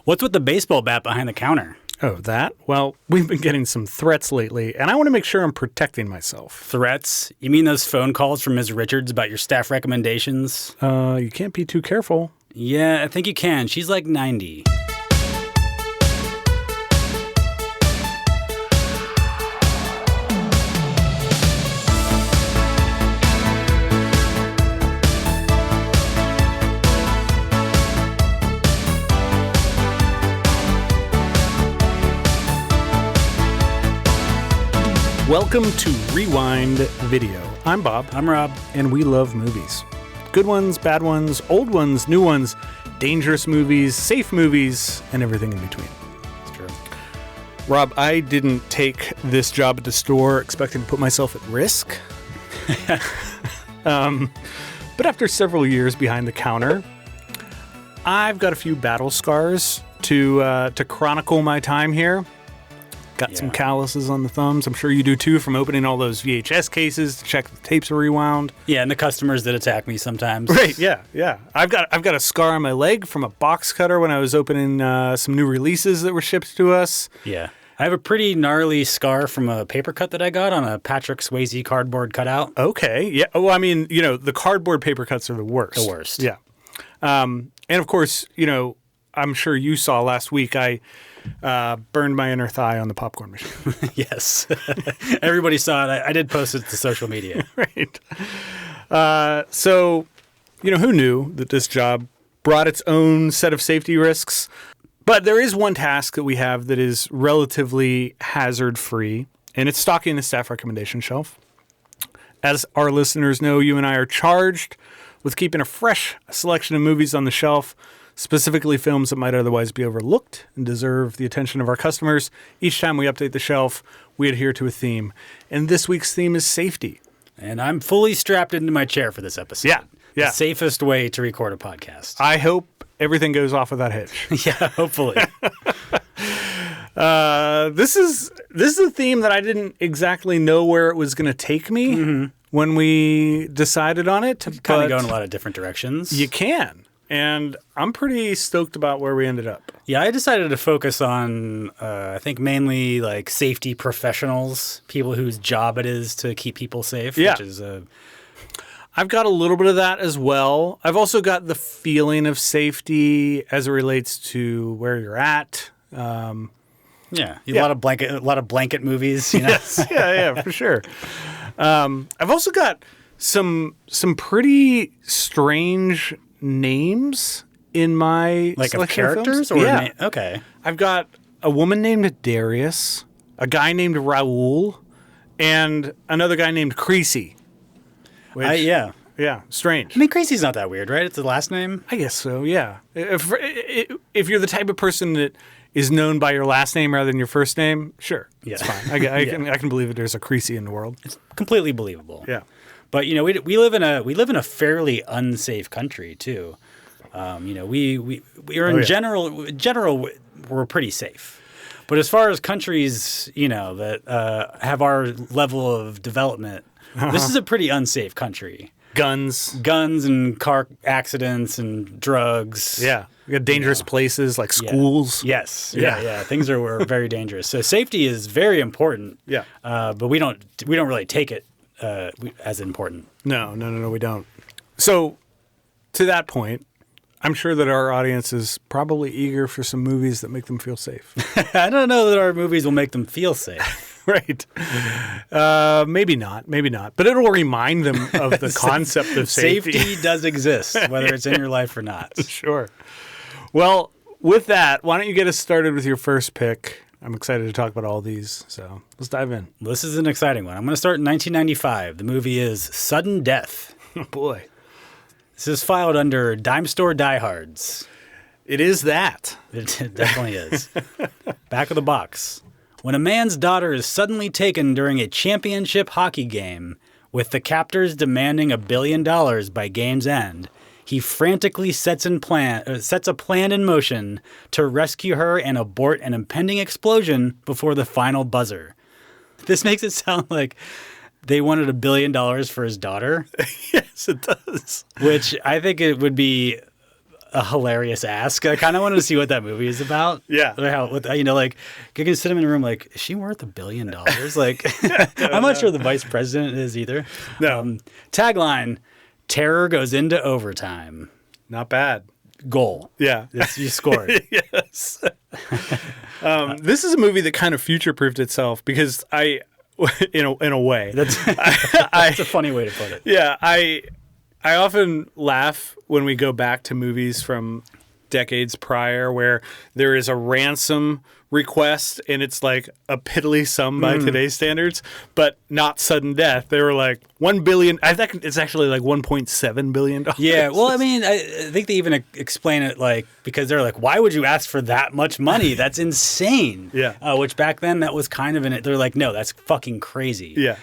What's with the baseball bat behind the counter? Oh, that? Well, we've been getting some threats lately, and I want to make sure I'm protecting myself. Threats? You mean those phone calls from Ms. Richards about your staff recommendations? You can't be too careful. Yeah, I think you can. She's like 90. Welcome to Rewind Video. I'm Bob. I'm Rob. And we love movies. Good ones, bad ones, old ones, new ones, dangerous movies, safe movies, and everything in between. That's true. Rob, I didn't take this job at the store expecting to put myself at risk. But after several years behind the counter, I've got a few battle scars to chronicle my time here. Got some calluses on the thumbs. I'm sure you do too from opening all those VHS cases to check the tapes are rewound. Yeah, and the customers that attack me sometimes. Right, yeah. I've got a scar on my leg from a box cutter when I was opening some new releases that were shipped to us. Yeah. I have a pretty gnarly scar from a paper cut that I got on a Patrick Swayze cardboard cutout. Okay, yeah. Oh, I mean, the cardboard paper cuts are the worst. The worst. Yeah. And of course, I'm sure you saw last week I burned my inner thigh on the popcorn machine. Yes. Everybody saw it. I did post it to social media. Right. So, who knew that this job brought its own set of safety risks? But there is one task that we have that is relatively hazard-free, and it's stocking the staff recommendation shelf. As our listeners know, you and I are charged with keeping a fresh selection of movies on the shelf, specifically films that might otherwise be overlooked and deserve the attention of our customers. Each time we update the shelf, we adhere to a theme. And this week's theme is safety. And I'm fully strapped into my chair for this episode. Yeah. The safest way to record a podcast. I hope everything goes off without hitch. Yeah, hopefully. This is a theme that I didn't exactly know where it was going to take me when we decided on it. Kind of go in a lot of different directions. You can. And I'm pretty stoked about where we ended up. Yeah, I decided to focus on, I think, mainly like safety professionals, people whose job it is to keep people safe. Yeah. Which is I've got a little bit of that as well. I've also got the feeling of safety as it relates to where you're at. A lot of blanket movies. Yes, yeah, for sure. I've also got some pretty strange names in my like of selection characters, films. or okay. I've got a woman named Darius, a guy named Raoul, and another guy named Creasy. Yeah, strange. I mean, Creasy's not that weird, right? It's the last name. I guess so. Yeah. If you're the type of person that is known by your last name rather than your first name, sure, it's fine. I can believe that there's a Creasy in the world. It's completely believable. Yeah. But we live in a fairly unsafe country too. We are in general we're pretty safe. But as far as countries, that have our level of development, this is a pretty unsafe country. Guns and car accidents and drugs. Yeah. We got dangerous places like schools. Yes. Yeah. Things are very dangerous. So safety is very important. Yeah. But we don't really take it as important. No, we don't. So, to that point, I'm sure that our audience is probably eager for some movies that make them feel safe. I don't know that our movies will make them feel safe. Right. Maybe not. But it'll remind them of the concept of safety. Safety does exist, whether it's in your life or not. Sure. Well, with that, why don't you get us started with your first pick? I'm excited to talk about all these, so let's dive in. This is an exciting one. I'm going to start in 1995. The movie is Sudden Death. Oh, boy. This is filed under Dime Store Diehards. It is that. It definitely is. Back of the box. When a man's daughter is suddenly taken during a championship hockey game, with the captors demanding $1 billion by game's end, he frantically sets a plan in motion to rescue her and abort an impending explosion before the final buzzer. This makes it sound like they wanted $1 billion for his daughter. Yes, it does. Which I think it would be a hilarious ask. I kind of wanted to see what that movie is about. Yeah. Or how, like, you can sit him in a room like, is she worth $1 billion? Like, I'm not sure the vice president is either. No. Tagline, terror goes into overtime. Not bad. Goal. Yeah. You scored. Yes. This is a movie that kind of future-proofed itself because in a way. That's a funny way to put it. Yeah, I often laugh when we go back to movies from decades prior where there is a ransom request and it's like a piddly sum by today's standards, but not sudden death. They were like $1 billion. I think it's actually like $1.7 billion. Yeah, well, I mean, I think they even explain it like because they're like, why would you ask for that much money? That's insane. Yeah. Which back then that was kind of in it. They're like, no, that's fucking crazy. Yeah.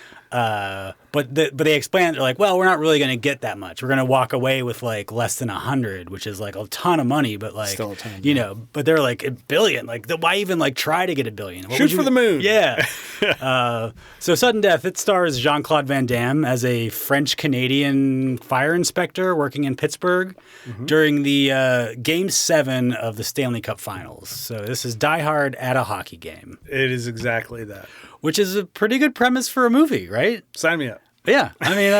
But they explain it. They're like, well, we're not really going to get that much. We're going to walk away with like less than 100, which is like a ton of money. But like, Still a ton, you know, but they're like $1 billion. Like, why even like try to get $1 billion? Shoot for the moon. Yeah. So Sudden Death, it stars Jean-Claude Van Damme as a French-Canadian fire inspector working in Pittsburgh during the Game 7 of the Stanley Cup Finals. So this is Die Hard at a hockey game. It is exactly that. Which is a pretty good premise for a movie, right? Sign me up. Yeah, I mean,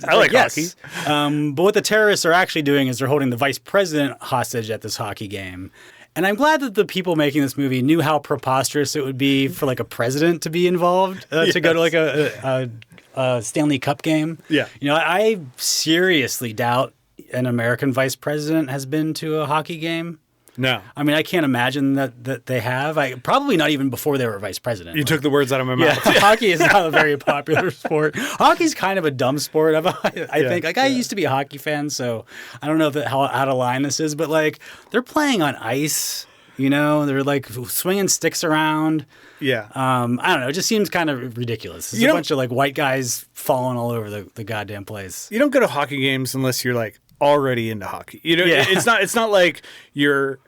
I like hockey. But what the terrorists are actually doing is they're holding the vice president hostage at this hockey game. And I'm glad that the people making this movie knew how preposterous it would be for like a president to be involved to go to like a Stanley Cup game. Yeah. You know, I seriously doubt an American vice president has been to a hockey game. No. I mean, I can't imagine that they have. Probably not even before they were vice president. You took the words out of my mouth. Yeah, hockey is not a very popular sport. Hockey's kind of a dumb sport. I think. Like, I used to be a hockey fan, so I don't know how out of line this is, but like they're playing on ice. You know, they're like swinging sticks around. Yeah. I don't know. It just seems kind of ridiculous. It's a bunch of like white guys falling all over the goddamn place. You don't go to hockey games unless you're like already into hockey. You know, Yeah. it's not like your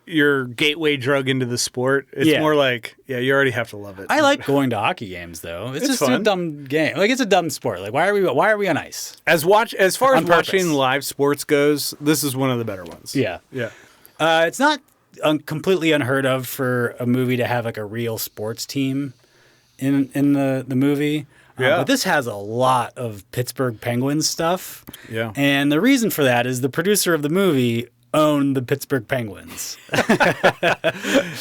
gateway drug into the sport. It's more like, you already have to love it. I like going to hockey games though. It's just fun. a dumb game. Like, it's a dumb sport. Like, why are we on ice? As far as On purpose. watching live sports goes, this is one of the better ones. Yeah. Yeah. It's not completely unheard of for a movie to have like a real sports team in the movie. Yeah. But this has a lot of Pittsburgh Penguins stuff. Yeah. And the reason for that is the producer of the movie owned the Pittsburgh Penguins.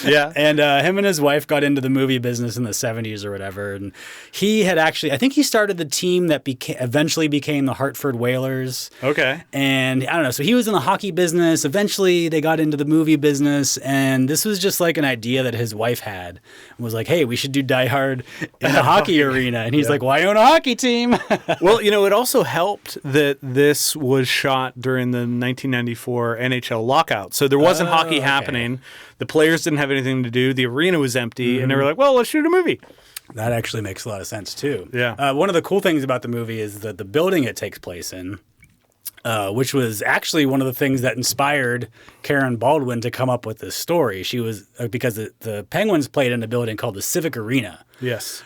Yeah. And him and his wife got into the movie business in the 70s or whatever. And he had actually, I think he started the team that eventually became the Hartford Whalers. Okay. And I don't know. So he was in the hockey business. Eventually they got into the movie business. And this was just like an idea that his wife had. And was like, hey, we should do Die Hard in the hockey arena. And he's like, well, I own a hockey team. Well, it also helped that this was shot during the 1994 NHL lockout. So there wasn't hockey happening. The players didn't have anything to do. The arena was empty. And they were like, well, let's shoot a movie. That actually makes a lot of sense, too. Yeah. One of the cool things about the movie is that the building it takes place in, which was actually one of the things that inspired Karen Baldwin to come up with this story. She was because the Penguins played in a building called the Civic Arena. Yes.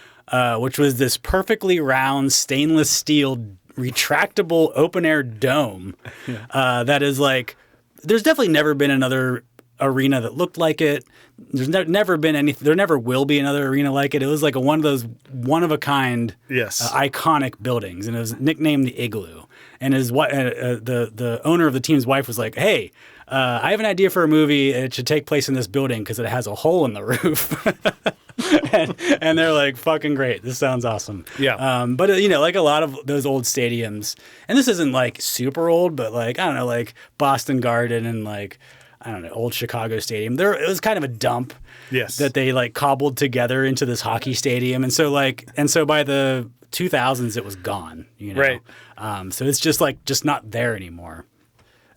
Which was this perfectly round stainless steel retractable open air dome that is like, there's definitely never been another arena that looked like it. There's never been any. There never will be another arena like it. It was like one of those one of a kind, iconic buildings, and it was nicknamed the Igloo. And the owner of the team's wife was like, "Hey, I have an idea for a movie. It should take place in this building because it has a hole in the roof." and they're like, fucking great. This sounds awesome. Yeah. But, like a lot of those old stadiums, and this isn't like super old, but like, I don't know, like Boston Garden and like, I don't know, old Chicago Stadium. It was kind of a dump that they like cobbled together into this hockey stadium. And so by the 2000s, it was gone, Right. So it's just not there anymore.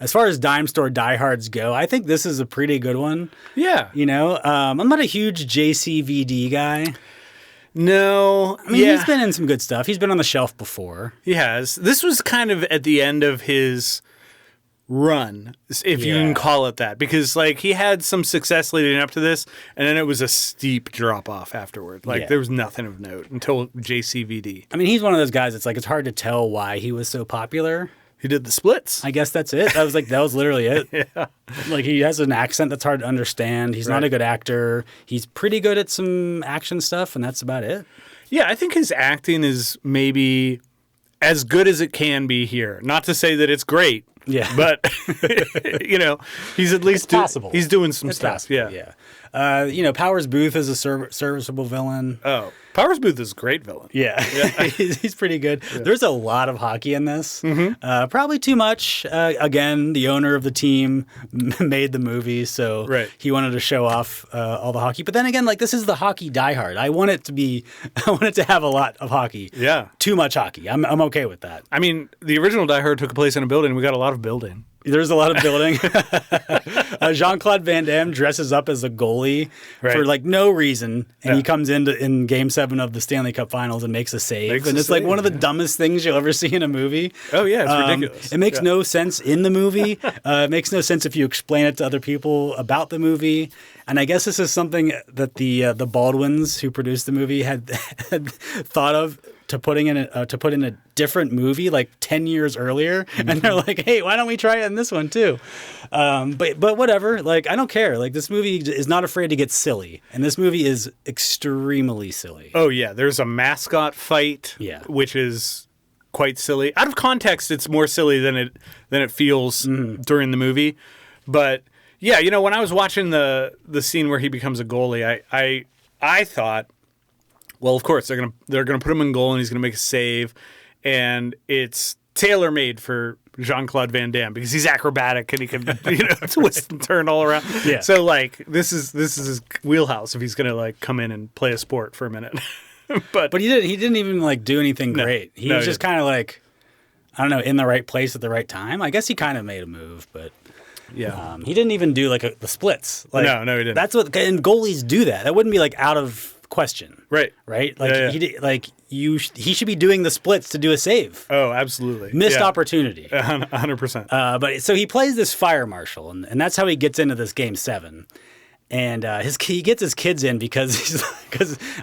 As far as dime store diehards go, I think this is a pretty good one. Yeah. I'm not a huge JCVD guy. No. I mean, he's been in some good stuff. He's been on the shelf before. He has. This was kind of at the end of his run, if you can call it that, because like he had some success leading up to this, and then it was a steep drop off afterward. Like there was nothing of note until JCVD. I mean, he's one of those guys that's like, it's hard to tell why he was so popular. He did the splits. I guess that's it. I was like, that was literally it. Yeah. Like, he has an accent that's hard to understand. He's not a good actor. He's pretty good at some action stuff, and that's about it. Yeah, I think his acting is maybe as good as it can be here. Not to say that it's great. Yeah. But, he's at least possible. He's doing some It's stuff. possible, Yeah. Powers Booth is a serviceable villain. Oh, Powers Booth is a great villain. Yeah, he's pretty good. Yeah. There's a lot of hockey in this. Probably too much. Again, the owner of the team made the movie, so he wanted to show off all the hockey. But then again, like, this is the hockey diehard. I want it to have a lot of hockey. Yeah, too much hockey. I'm okay with that. I mean, the original Die Hard took place in a building. We got a lot of building. There's a lot of building. Jean-Claude Van Damme dresses up as a goalie for like no reason, and he comes in Game 7 of the Stanley Cup Finals and makes a save. It's like one of the dumbest things you'll ever see in a movie. Oh yeah, it's ridiculous. It makes no sense in the movie. It makes no sense if you explain it to other people about the movie. And I guess this is something that the Baldwins who produced the movie had thought of to put in a different movie like 10 years earlier, and they're like, hey, why don't we try it in this one too? But whatever, like, I don't care. Like, this movie is not afraid to get silly, and this movie is extremely silly. Oh yeah, there's a mascot fight, which is quite silly. Out of context, it's more silly than it feels during the movie. But yeah, when I was watching the scene where he becomes a goalie, I thought, well, of course they're gonna put him in goal and he's gonna make a save, and it's tailor-made for Jean-Claude Van Damme because he's acrobatic and he can twist and turn all around. Yeah. So like this is his wheelhouse if he's gonna like come in and play a sport for a minute. but he didn't even like do anything great. He was just kind of like, I don't know, in the right place at the right time. I guess he kind of made a move, but. Yeah, he didn't even do like the splits. Like, no, he didn't. That's what, and goalies do that. That wouldn't be like out of question, right? Like he should be doing the splits to do a save. Oh, absolutely, missed opportunity, 100%. But so he plays this fire marshal, and that's how he gets into this Game 7. And he gets his kids in because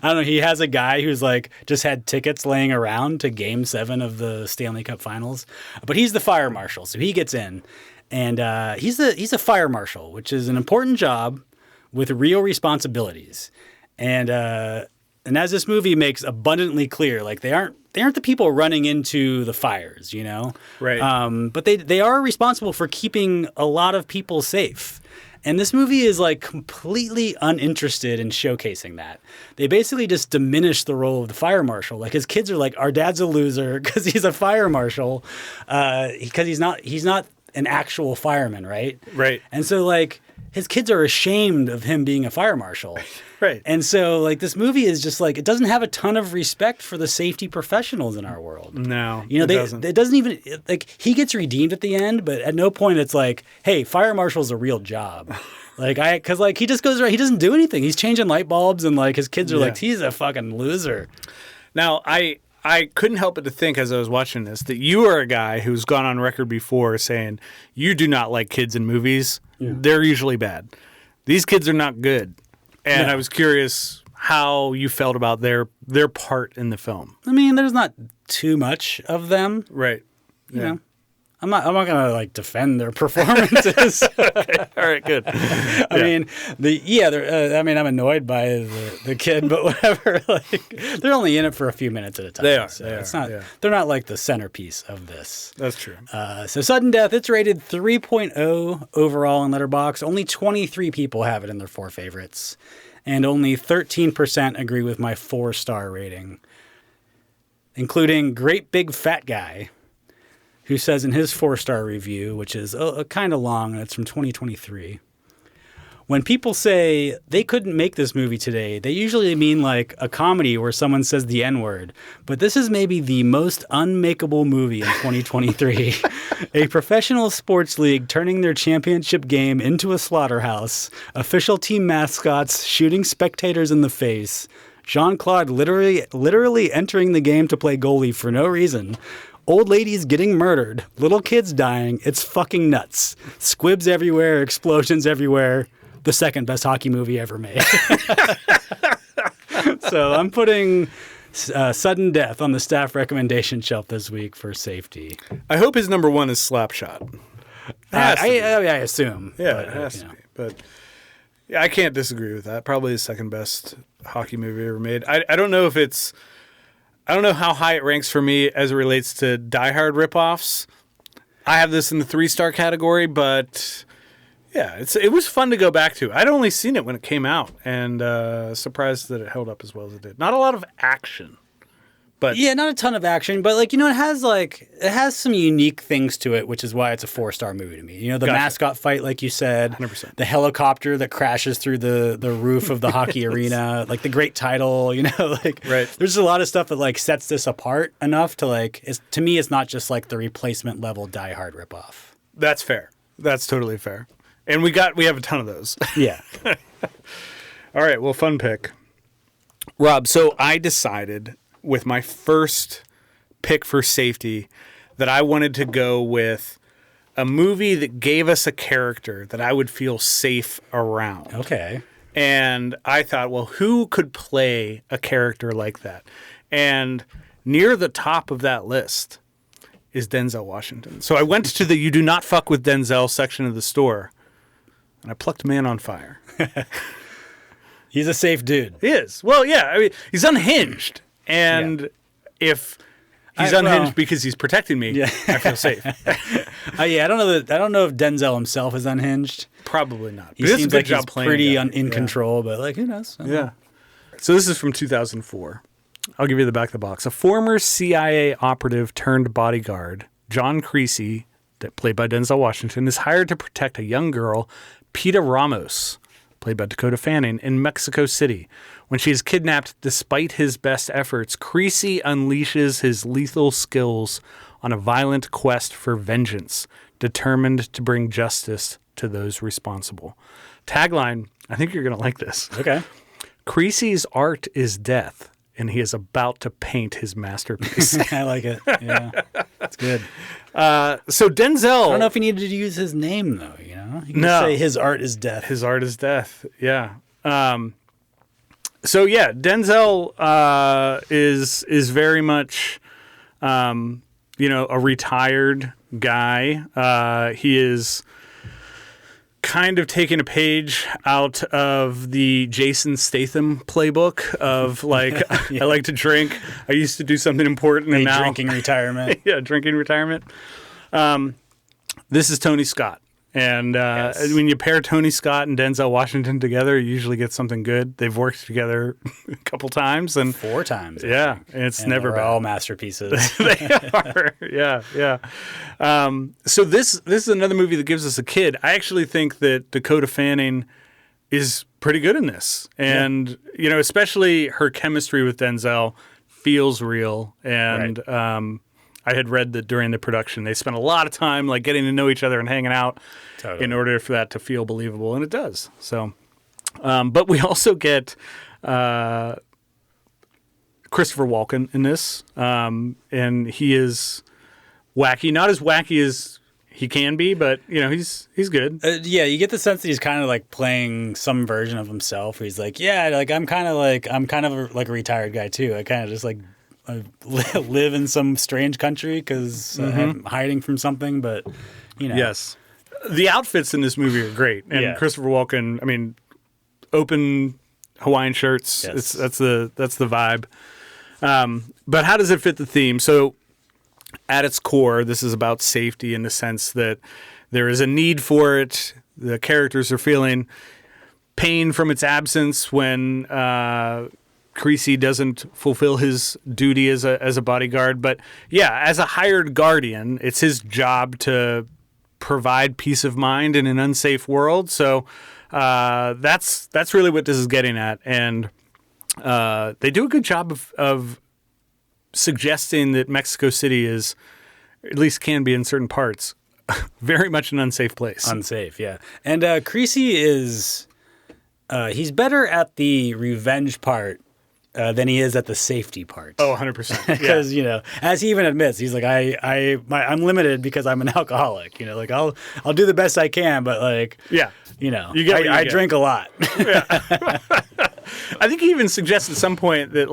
I don't know, he has a guy who's like just had tickets laying around to Game 7 of the Stanley Cup Finals, but he's the fire marshal, so he gets in. And he's a fire marshal, which is an important job with real responsibilities. And as this movie makes abundantly clear, like they aren't the people running into the fires, Right. But they are responsible for keeping a lot of people safe. And this movie is like completely uninterested in showcasing that. They basically just diminish the role of the fire marshal. Like, his kids are like, our dad's a loser because he's a fire marshal, because he's not an actual fireman, right? Right. And so, like, his kids are ashamed of him being a fire marshal. Right. And so, like, this movie is just like, it doesn't have a ton of respect for the safety professionals in our world. No, it doesn't. It doesn't even, like, he gets redeemed at the end, but at no point it's like, hey, fire marshal's a real job. Because he just goes around, he doesn't do anything. He's changing light bulbs, and like his kids are like, he's a fucking loser. Now, I couldn't help but to think as I was watching this that you are a guy who's gone on record before saying you do not like kids in movies. Yeah. They're usually bad. These kids are not good. And I was curious how you felt about their part in the film. I mean, there's not too much of them. Right. You know. I'm not gonna like defend their performances. Okay. All right, good. I mean, I'm annoyed by the kid, but whatever. Like, they're only in it for a few minutes at a time. They are. So they're not like the centerpiece of this. That's true. So Sudden Death, it's rated 3.0 overall in Letterboxd. Only 23 people have it in their 4 favorites, and only 13% agree with my 4-star rating, including Great Big Fat Guy, who says in his 4-star review, which is kind of long, and it's from 2023, when people say they couldn't make this movie today, they usually mean like a comedy where someone says the N-word. But this is maybe the most unmakeable movie in 2023. A professional sports league turning their championship game into a slaughterhouse, official team mascots shooting spectators in the face, Jean-Claude literally entering the game to play goalie for no reason, old ladies getting murdered, little kids dying. It's fucking nuts. Squibs everywhere, explosions everywhere. The second best hockey movie ever made. So I'm putting Sudden death on the staff recommendation shelf this week for safety. I hope his number one is Slapshot. I assume. Yeah, it has to be. But yeah, I can't disagree with that. Probably the second best hockey movie ever made. I don't know if it's... I don't know how high it ranks for me as it relates to Die Hard ripoffs. I have this in the 3-star category, but yeah, it was fun to go back to. I'd only seen it when it came out, and surprised that it held up as well as it did. Not a lot of action. But yeah, not a ton of action, but it has some unique things to it, which is why it's a 4-star movie to me. The mascot fight, like you said, 100%. The helicopter that crashes through the roof of the hockey arena, the great title, right. There's a lot of stuff that sets this apart enough to to me, it's not just the replacement level Die Hard ripoff. That's fair. That's totally fair. And we have a ton of those. Yeah. All right. Well, fun pick, Rob. So I decided, with my first pick for safety, that I wanted to go with a movie that gave us a character that I would feel safe around. Okay. And I thought, well, who could play a character like that? And near the top of that list is Denzel Washington. So I went to the "You do not fuck with Denzel" section of the store, and I plucked Man on Fire. He's a safe dude. He is. Well, yeah. I mean, he's unhinged. And if he's unhinged because he's protecting me, I feel safe. I don't know if Denzel himself is unhinged. Probably not. He seems like he's pretty in control, but who knows? Yeah. So this is from 2004. I'll give you the back of the box. A former CIA operative turned bodyguard, John Creasy, played by Denzel Washington, is hired to protect a young girl, Peta Ramos, played by Dakota Fanning, in Mexico City. When she is kidnapped, despite his best efforts, Creasy unleashes his lethal skills on a violent quest for vengeance, determined to bring justice to those responsible. Tagline, I think you're going to like this. Okay. Creasy's art is death, and he is about to paint his masterpiece. I like it. Yeah, that's good. So Denzel... I don't know if he needed to use his name, though, He can say his art is death. His art is death, yeah. So yeah, Denzel is very much, a retired guy. He is kind of taking a page out of the Jason Statham playbook of I like to drink. I used to do something important, and now drinking retirement. Yeah, drinking retirement. This is Tony Scott. And when you pair Tony Scott and Denzel Washington together, you usually get something good. They've worked together a couple times. 4 times. Yeah, it's never bad. All masterpieces. They are. Yeah. So this is another movie that gives us a kid. I actually think that Dakota Fanning is pretty good in this. And, especially her chemistry with Denzel feels real. And I had read that during the production, they spent a lot of time getting to know each other and hanging out in order for that to feel believable, and it does. So, but we also get Christopher Walken in this, and he is wacky, not as wacky as he can be, but he's good. Yeah, you get the sense that he's kind of playing some version of himself. He's I'm kind of a retired guy too. I kind of just I live in some strange country because I'm hiding from something, but Yes. The outfits in this movie are great. And Christopher Walken, open Hawaiian shirts. Yes. That's the vibe. But how does it fit the theme? So at its core, this is about safety in the sense that there is a need for it. The characters are feeling pain from its absence when Creasy doesn't fulfill his duty as a bodyguard. But yeah, as a hired guardian, it's his job to provide peace of mind in an unsafe world. So that's really what this is getting at. And they do a good job of suggesting that Mexico City is, at least can be in certain parts, very much an unsafe place. Unsafe, yeah. And Creasy is, he's better at the revenge part than he is at the safety part. Oh, 100%. Because, as he even admits, he's like, I'm limited because I'm an alcoholic. I'll do the best I can, but I drink a lot. Yeah. I think he even suggests at some point that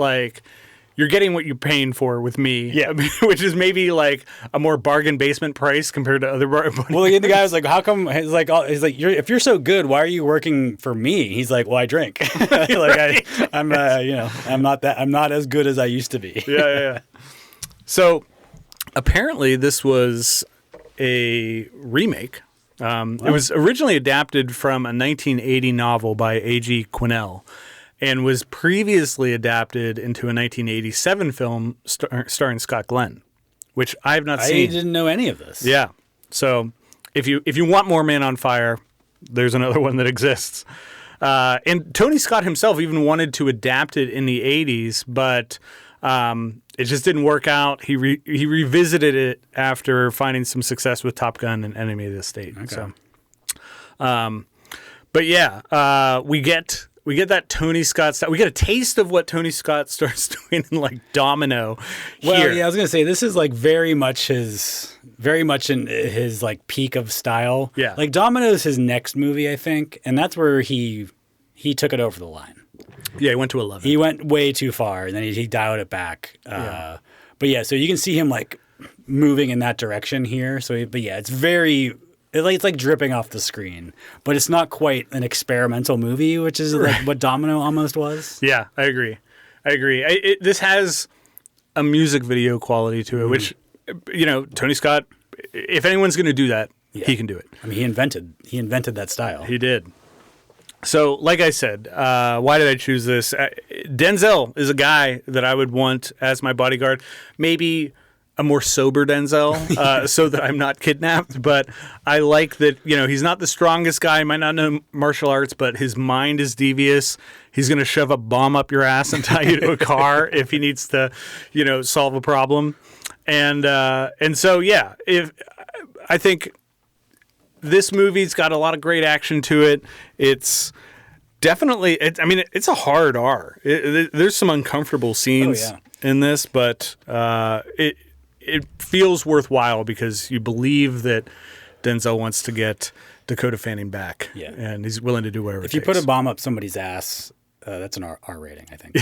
you're getting what you're paying for with me. Yeah. Which is maybe like a more bargain basement price compared to other Well, the guy was like, "How come?" He's like, if you're so good, why are you working for me?" He's like, "Well, I drink. I'm not as good as I used to be." Yeah. So apparently, this was a remake. It was originally adapted from a 1980 novel by A.G. Quinnell, and was previously adapted into a 1987 film starring Scott Glenn, which I have not seen. I didn't know any of this. Yeah. So if you want more Man on Fire, there's another one that exists. And Tony Scott himself even wanted to adapt it in the 80s, but it just didn't work out. He revisited it after finding some success with Top Gun and Enemy of the State. Okay. So, but yeah, we get that Tony Scott style. We get a taste of what Tony Scott starts doing in like Domino. Well, here. yeah, I was gonna say this is like very much in his like peak of style. Yeah. Like Domino's his next movie, I think, and that's where he took it over the line. Yeah, he went to 11. He went way too far, and then he dialed it back. But yeah, so you can see him like moving in that direction here. But yeah, it's like dripping off the screen, but it's not quite an experimental movie, which is like what Domino almost was. Yeah, I agree. This has a music video quality to it, which, Tony Scott, if anyone's going to do that, he can do it. I mean, he invented that style. He did. So, like I said, why did I choose this? Denzel is a guy that I would want as my bodyguard. Maybe a more sober Denzel, so that I'm not kidnapped. But I like that, he's not the strongest guy. He might not know martial arts, but his mind is devious. He's going to shove a bomb up your ass and tie you to a car if he needs to, solve a problem. And so, yeah, I think this movie's got a lot of great action to it. It's definitely, it's a hard R. There's some uncomfortable scenes in this, but it feels worthwhile because you believe that Denzel wants to get Dakota Fanning back, and he's willing to do whatever. If you put a bomb up somebody's ass, that's an R rating, I think.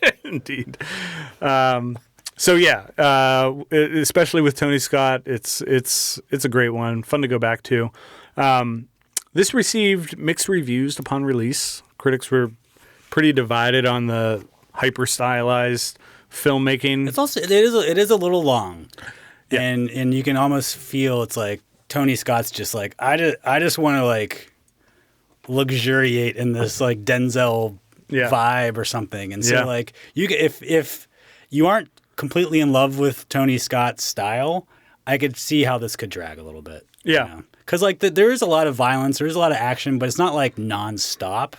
Yeah, indeed. So yeah, especially with Tony Scott, it's a great one, fun to go back to. This received mixed reviews upon release. Critics were pretty divided on the hyper stylized filmmaking. It is a little long, and you can almost feel it's like Tony Scott's just like I just want to like luxuriate in this like Denzel vibe or something, and so like if you aren't completely in love with Tony Scott's style, I could see how this could drag a little bit. Yeah. Because like there is a lot of violence, there is a lot of action, but it's not like nonstop.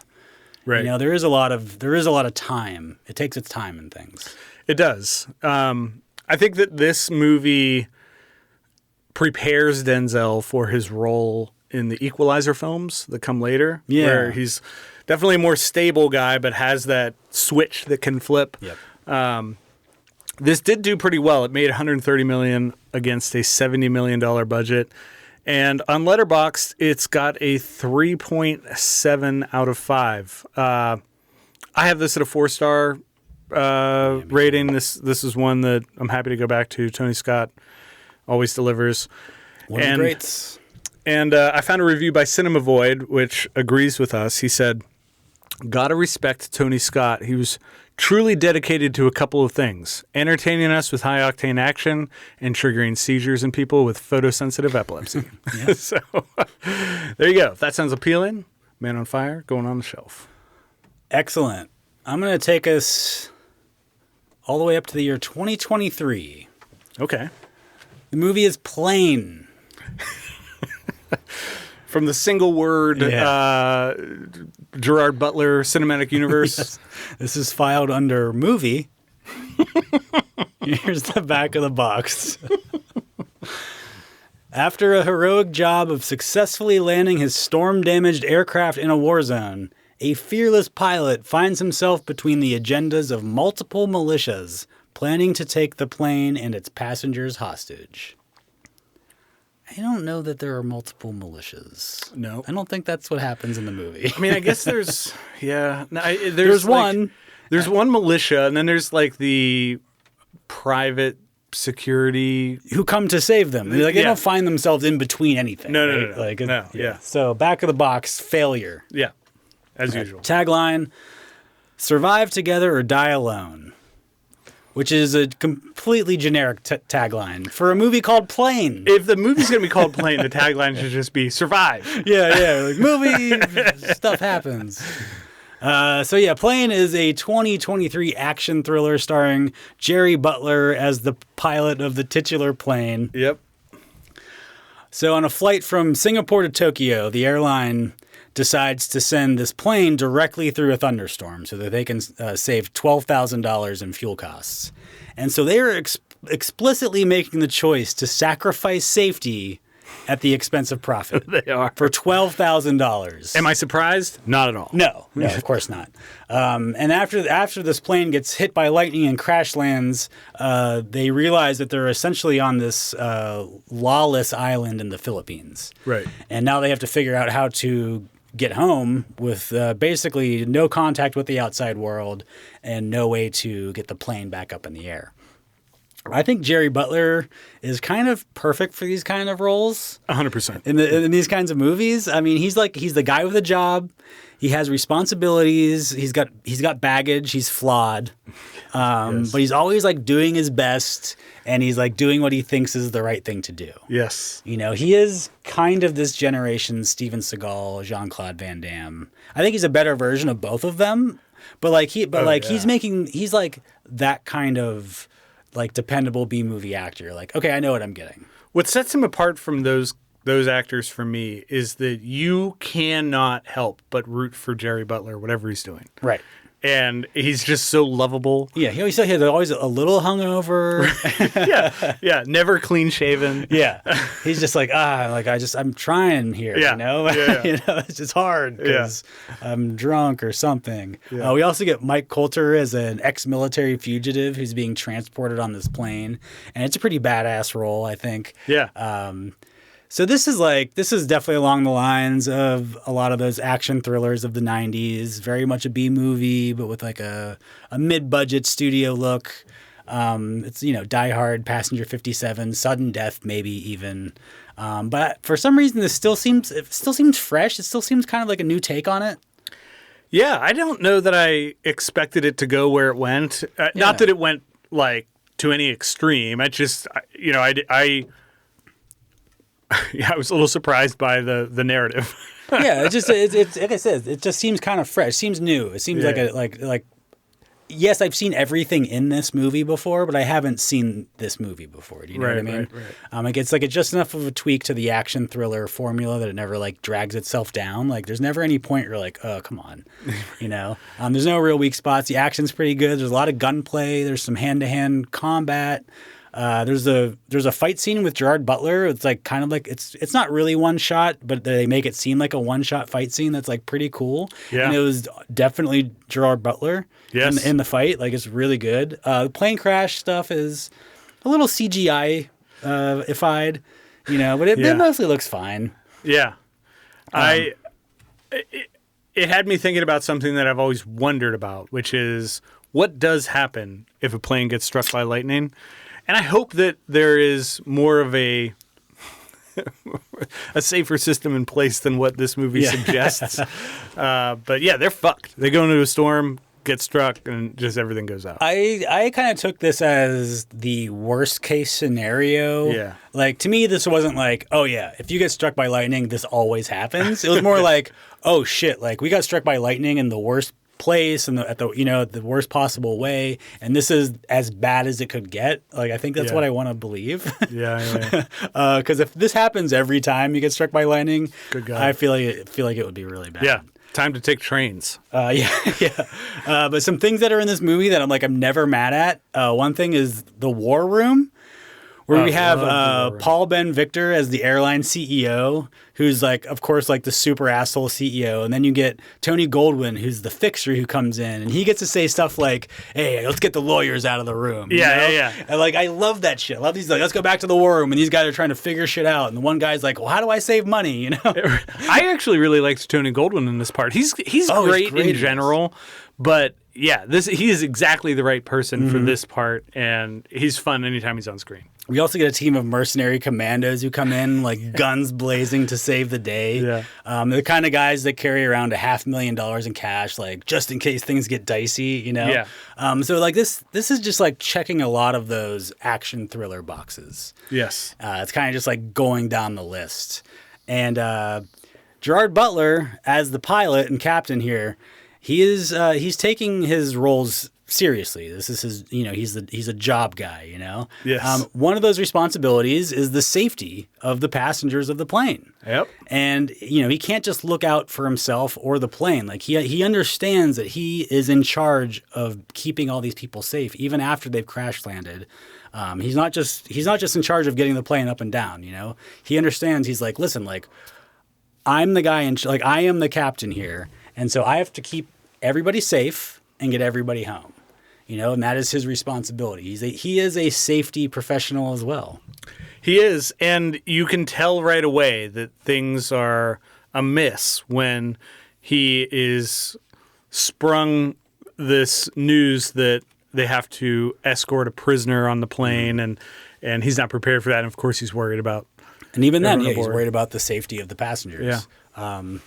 Right. There is a lot of time. It takes its time and things. It does. I think that this movie prepares Denzel for his role in the Equalizer films that come later. Yeah. Where he's definitely a more stable guy, but has that switch that can flip. Yep. This did do pretty well. It made $130 million against a $70 million budget. And on Letterboxd, it's got a 3.7 out of 5. I have this at a 4-star rating. This is one that I'm happy to go back to. Tony Scott always delivers. One of the greats. And I found a review by Cinema Void, which agrees with us. He said, "Gotta respect Tony Scott. He was truly dedicated to a couple of things: entertaining us with high-octane action and triggering seizures in people with photosensitive epilepsy." So there you go. If that sounds appealing, Man on Fire, going on the shelf. Excellent. I'm going to take us all the way up to the year 2023. Okay. The movie is Plane. From the single word Gerard Butler cinematic universe. Yes. This is filed under movie. Here's the back of the box. After a heroic job of successfully landing his storm-damaged aircraft in a war zone, a fearless pilot finds himself between the agendas of multiple militias planning to take the plane and its passengers hostage. I don't know that there are multiple militias. No. I don't think that's what happens in the movie. I mean, I guess there's... Yeah. No, There's one. There's one militia, and then there's like the private security who come to save them. Like they Yeah. don't find themselves in between anything. No, right? no. Like, No, yeah. So back of the box, failure. Yeah, as usual. Tagline: survive together or die alone. Which is a completely generic tagline for a movie called Plane. If the movie's going to be called Plane, the tagline should just be survive. Yeah, like movie stuff happens. Plane is a 2023 action thriller starring Jerry Butler as the pilot of the titular plane. Yep. So on a flight from Singapore to Tokyo, the airline decides to send this plane directly through a thunderstorm so that they can save $12,000 in fuel costs. And so they are explicitly making the choice to sacrifice safety at the expense of profit. They are. For $12,000. Am I surprised? Not at all. No, of course not. And after this plane gets hit by lightning and crash lands, they realize that they're essentially on this lawless island in the Philippines. Right. And now they have to figure out how to get home with basically no contact with the outside world and no way to get the plane back up in the air. I think Jerry Butler is kind of perfect for these kind of roles. 100%. In these kinds of movies. I mean, he's the guy with a job. He has responsibilities. He's got baggage. He's flawed. Yes. But he's always like doing his best, and he's like doing what he thinks is the right thing to do. Yes. You know, he is kind of this generation's Steven Seagal, Jean-Claude Van Damme. I think he's a better version of both of them. But he's like that kind of like dependable B-movie actor. Like, okay, I know what I'm getting. What sets him apart from those actors for me is that you cannot help but root for Jerry Butler, whatever he's doing. Right. And he's just so lovable. Yeah, he's always a little hungover. Yeah, never clean shaven. Yeah, he's just like I'm trying here. Yeah. You know, Yeah. You know, it's just hard because I'm drunk or something. Yeah. We also get Mike Coulter as an ex-military fugitive who's being transported on this plane, and it's a pretty badass role, I think. Yeah. So this is definitely along the lines of a lot of those action thrillers of the 90s, very much a B movie, but with like a mid-budget studio look. It's, Die Hard, Passenger 57, Sudden Death, maybe even. But for some reason, it still seems fresh. It still seems kind of like a new take on it. Yeah, I don't know that I expected it to go where it went. Not that it went like to any extreme. I just, I was a little surprised by the narrative. Yeah, it's like I said, it just seems kind of fresh. It seems new. It seems like yes, I've seen everything in this movie before, but I haven't seen this movie before. Do you know what I mean? Right. It's just enough of a tweak to the action thriller formula that it never like drags itself down. Like there's never any point where you're like, oh, come on, There's no real weak spots. The action's pretty good. There's a lot of gunplay. There's some hand-to-hand combat. There's a fight scene with Gerard Butler. It's like kind of like it's not really one shot, but they make it seem like a one shot fight scene that's like pretty cool. Yeah. And it was definitely Gerard Butler in the fight. Like it's really good. The plane crash stuff is a little CGI ified, but it mostly looks fine. Yeah. It had me thinking about something that I've always wondered about, which is what does happen if a plane gets struck by lightning? And I hope that there is more of a safer system in place than what this movie suggests. But yeah, they're fucked. They go into a storm, get struck, and just everything goes out. I kind of took this as the worst case scenario. Yeah. Like to me, this wasn't like, oh yeah, if you get struck by lightning, this always happens. It was more like, oh shit, like we got struck by lightning in the worst place and at the worst possible way, and this is as bad as it could get. Like I think that's what I want to believe. Yeah. Because if this happens every time you get struck by lightning, Good God. I feel like it would be really bad. Yeah. Time to take trains. But some things that are in this movie that I'm never mad at. One thing is the war room, where we have love the War Room. Paul Ben Victor as the airline CEO, who's like, of course, like the super asshole CEO. And then you get Tony Goldwyn, who's the fixer who comes in, and he gets to say stuff like, hey, let's get the lawyers out of the room. Yeah. And like, I love that shit. I love these, like, let's go back to the war room. And these guys are trying to figure shit out. And the one guy's like, well, how do I save money? You know? I actually really liked Tony Goldwyn in this part. He's great in general, but yeah, he is exactly the right person for this part, and he's fun anytime he's on screen. We also get a team of mercenary commandos who come in, like guns blazing to save the day. Yeah. They're the kind of guys that carry around $500,000 in cash, like just in case things get dicey, you know? Yeah. So like this is just like checking a lot of those action thriller boxes. Yes. It's kind of just like going down the list. And Gerard Butler, as the pilot and captain here, he's taking his roles seriously. This is his, he's a job guy, you know? Yes. One of those responsibilities is the safety of the passengers of the plane. Yep. And, he can't just look out for himself or the plane. Like he understands that he is in charge of keeping all these people safe, even after they've crash landed. He's not just in charge of getting the plane up and down, He understands. He's like, listen, like I'm the guy I am the captain here. And so I have to keep everybody safe and get everybody home. And that is his responsibility. He is a safety professional as well. He is, and you can tell right away that things are amiss when he is sprung this news that they have to escort a prisoner on the plane, and he's not prepared for that. And of course, he's worried about. And even then, he's worried about the safety of the passengers. Yeah.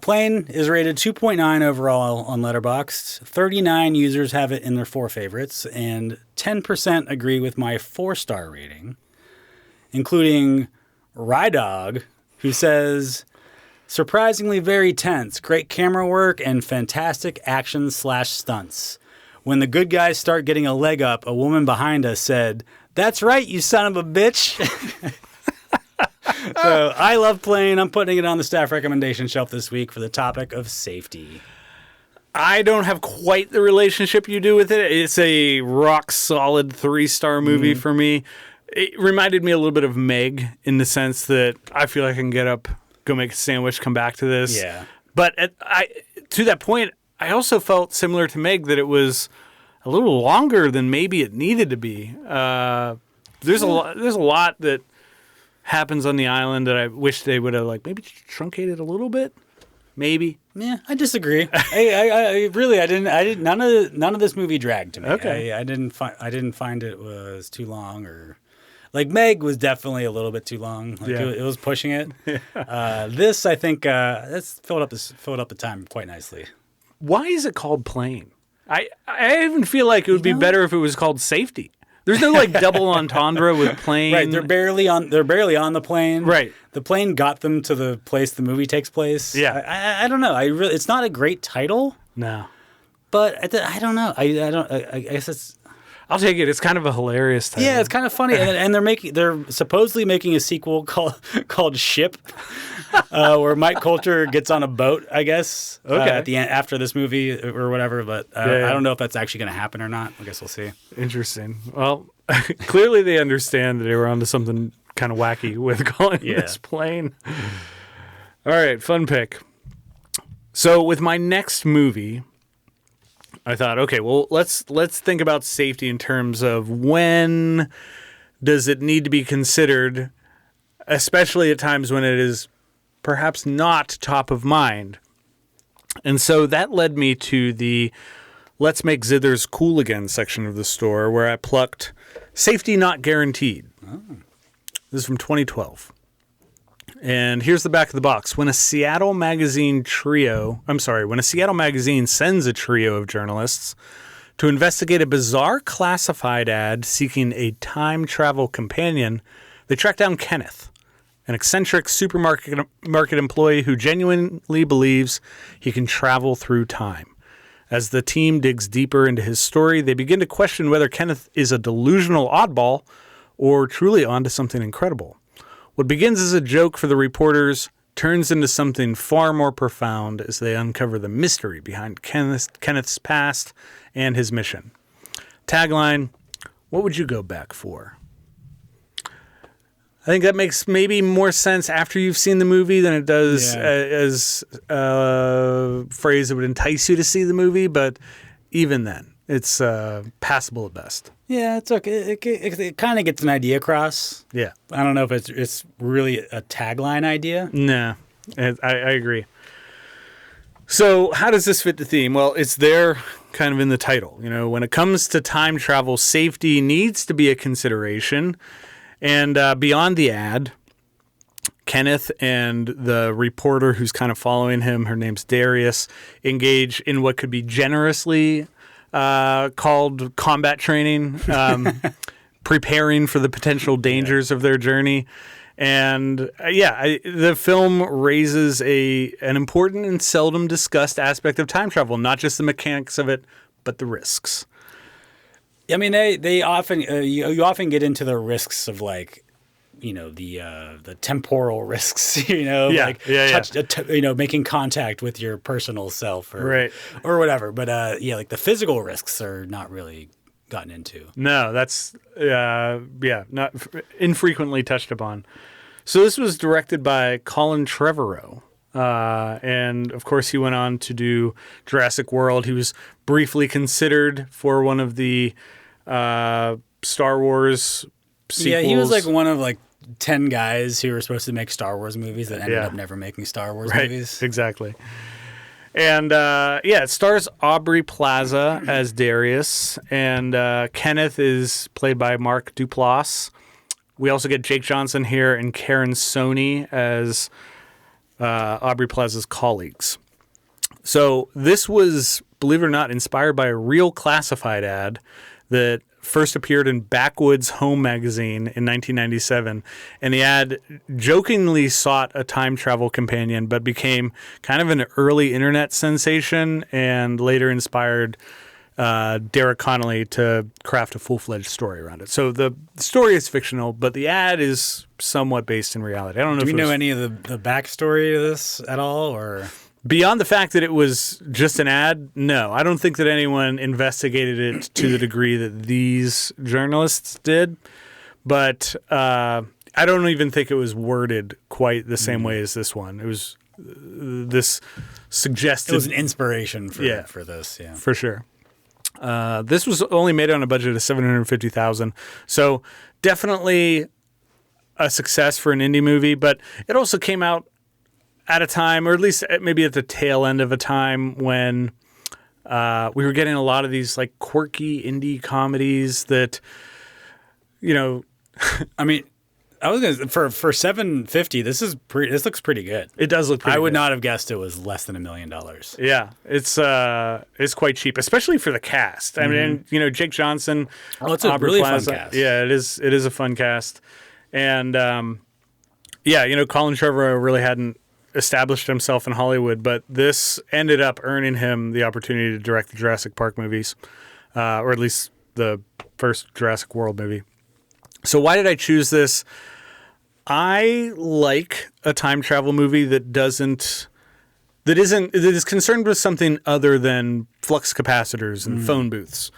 Plane is rated 2.9 overall on Letterboxd. 39 users have it in their 4 favorites, and 10% agree with my 4-star rating, including Rydog, who says, surprisingly very tense, great camera work, and fantastic action/stunts. When the good guys start getting a leg up, a woman behind us said, "That's right, you son of a bitch." So I love Plane. I'm putting it on the staff recommendation shelf this week for the topic of safety. I don't have quite the relationship you do with it. It's a rock solid 3-star movie for me. It reminded me a little bit of Meg in the sense that I feel like I can get up, go make a sandwich, come back to this. Yeah. But to that point, I also felt similar to Meg that it was a little longer than maybe it needed to be. There's a lot that happens on the island that I wish they would have maybe truncated a little bit. Maybe. Yeah, I disagree. I really didn't. None of this movie dragged to me. Okay. I didn't find it was too long, or like Meg was definitely a little bit too long. It was pushing it. This, I think, that's filled up the time quite nicely. Why is it called Plane? I even feel like it would be better if it was called Safety. There's no double entendre with plane. Right, they're barely on the plane. Right. The plane got them to the place the movie takes place. Yeah. I don't know. It's not a great title. No. But I don't know. I guess it's. I'll take it. It's kind of a hilarious title. Yeah, it's kind of funny, and they're supposedly making a sequel called Ship, where Mike Coulter gets on a boat, I guess. Okay. At the end after this movie or whatever, but I don't know if that's actually going to happen or not. I guess we'll see. Interesting. Well, clearly they understand that they were onto something kind of wacky with calling this Plane. All right, fun pick. So with my next movie, I thought, okay, well, let's think about safety in terms of when does it need to be considered, especially at times when it is perhaps not top of mind. And so that led me to the Let's Make Zithers Cool Again section of the store, where I plucked Safety Not Guaranteed. Oh. This is from 2012. And here's the back of the box. When a Seattle Magazine sends a trio of journalists to investigate a bizarre classified ad seeking a time travel companion, they track down Kenneth, an eccentric supermarket employee who genuinely believes he can travel through time. As the team digs deeper into his story, they begin to question whether Kenneth is a delusional oddball or truly onto something incredible. What begins as a joke for the reporters turns into something far more profound as they uncover the mystery behind Kenneth's past and his mission. Tagline, what would you go back for? I think that makes maybe more sense after you've seen the movie than it does Yeah. as a phrase that would entice you to see the movie. But even then, it's passable at best. Yeah, it's okay. It kind of gets an idea across. Yeah. I don't know if it's really a tagline idea. No, I agree. So how does this fit the theme? Well, it's there kind of in the title. You know, when it comes to time travel, safety needs to be a consideration. And beyond the ad, Kenneth and the reporter who's kind of following him, her name's Darius, engage in what could be generously called combat training, preparing for the potential dangers of their journey. And the film raises an important and seldom discussed aspect of time travel, not just the mechanics of it, but the risks. I mean, they often you often get into the risks of like, you know, the temporal risks, you know, making contact with your personal self or whatever. But like the physical risks are not really gotten into. No, that's not infrequently touched upon. So this was directed by Colin Trevorrow. And of course, he went on to do Jurassic World. He was briefly considered for one of the Star Wars sequels. Yeah, he was like one of like 10 guys who were supposed to make Star Wars movies that ended up never making Star Wars movies. Exactly. And it stars Aubrey Plaza as Darius, and Kenneth is played by Mark Duplass. We also get Jake Johnson here and Karen Sony as Aubrey Plaza's colleagues. So this was, believe it or not, inspired by a real classified ad that first appeared in Backwoods Home magazine in 1997. And the ad jokingly sought a time travel companion, but became kind of an early internet sensation and later inspired Derek Connolly to craft a full-fledged story around it. So the story is fictional, but the ad is somewhat based in reality. I don't know Do if we know any of the backstory of this at all, or beyond the fact that it was just an ad? No, I don't think that anyone investigated it to the degree that these journalists did. But I don't even think it was worded quite the same way as this one. It was this suggested. It was an inspiration for this, yeah, for sure. This was only made on a budget of $750,000, so definitely a success for an indie movie. But it also came out at a time, or at least maybe at the tail end of a time when we were getting a lot of these like quirky indie comedies that, you know, I mean, I was gonna for $750. This looks pretty good. It does look pretty I would good. not have guessed it was less than $1 million. Yeah, it's quite cheap, especially for the cast. I mean, you know, Jake Johnson. Oh, it's a really fun cast. Yeah, it is a fun cast, and you know, Colin Trevorrow really hadn't established himself in Hollywood, but this ended up earning him the opportunity to direct the Jurassic Park movies, or at least the first Jurassic World movie. So why did I choose this? I like a time travel movie that is concerned with something other than flux capacitors and phone booths.